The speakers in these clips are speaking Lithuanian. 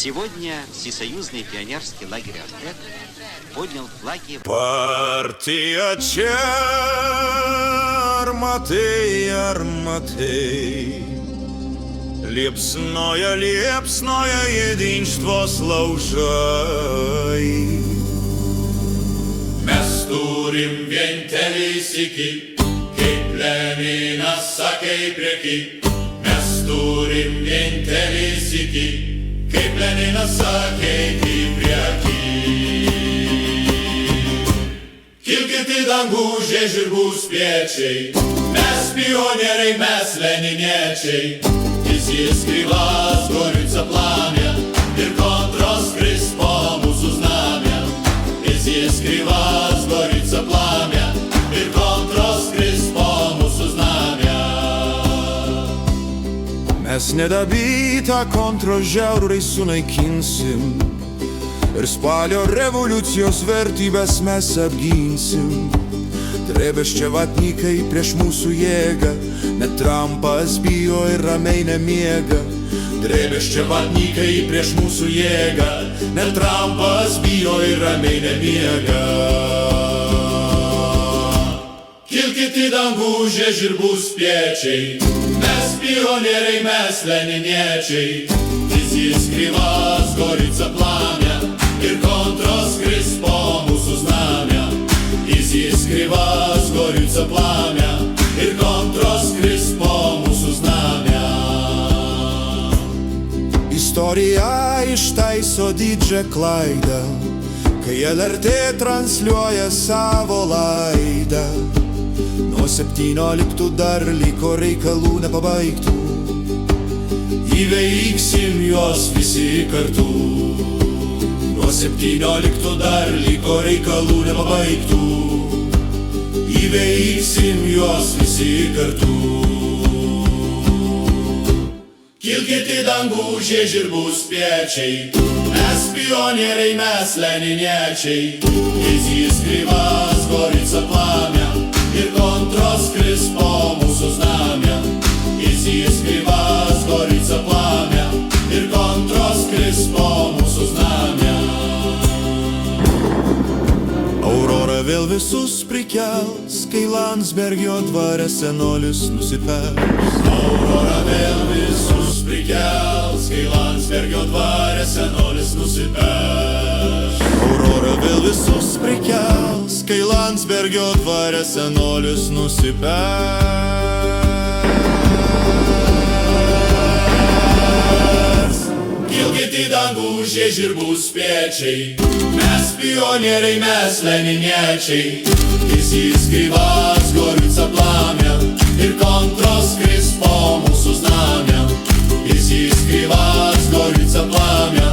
Сегодня Всесоюзный пионерский лагерь «Артек» поднял флаги. Партия Арматы, Арматы, лепсное единство служай. Mes turim vienintelį sykį, kaip Leninas sakė į priekį. Mes turim vienintelį sykį, kaip Leninas sakė į priekį. Kilkit į dangų žiežirbų spiečiai, mes pionieriai, mes leniniečiai. Įsiskryvas Gorica plamė ir kontros kris po mūsų znamė. Įsiskryvas Gorica plamė ir kontros kris po mūsų znamė. Mes nedabytą kontrožiaurai sunaikinsim ir spalio revoliucijos vertybės mes apginsim. Drebeščia vatnikai prieš mūsų jėgą, net Trumpas bijo ir ramiai nemiega. Drebeščia vatnikai prieš mūsų jėgą, net Trumpas bijo ir ramiai nemiega. Kilkit į dangų žiežirbų spiečiai, mes pionieriai, mes leniniečiai. Įsiskryvas Gorica plamė ir kontros kris po mūsų znamė. Įsiskryvas Gorica plamė ir kontros kris po mūsų znamė. Istorija ištaiso didžią klaidą, kai LRT transliuoja savo laidą. Nuo 17 dar liko reikalų nepabaigtų, įveiksim juos visi kartu. Nuo 17 dar liko reikalų nepabaigtų, įveiksim juos visi kartu. Kilkit į dangų žiežirbų spiečiai, mes pionieriai, mes leniniečiai. Įsiskryvas Gorica plamė ir kontros kris po mūsų znamė. Įsiskryvas Gorica plamė ir kontros kris po mūsų znamė. Aurora vėl visus prikels, kai Landsbergio dvare senolis nusipers. Aurora vėl visus prikels, kai Landsbergio dvare senolis nusipers. Aurora vėl visus prikels, kai Landsbergio dvare senolis nusipers. Kilkit į dangų žiežirbų spiečiai, mes pionieriai, mes leniniečiai. Įsiskryvas Gorica plamė ir kontros kris po mūsų znamė. Įsiskryvas Gorica plamė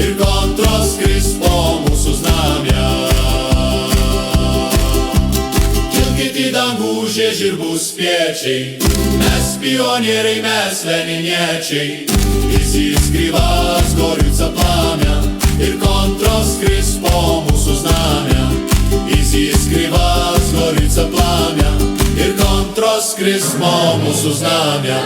ir kontros kris po mūsų znamė. Kilkit į dangų žiežirbų spiečiai, mes pionieriai, mes leniniečiai. Įsiskryvas Gorica plamė ir kontros kris po mūsų znamė. Įsiskryvas Gorica plamė ir kontros kris po mūsų znamė.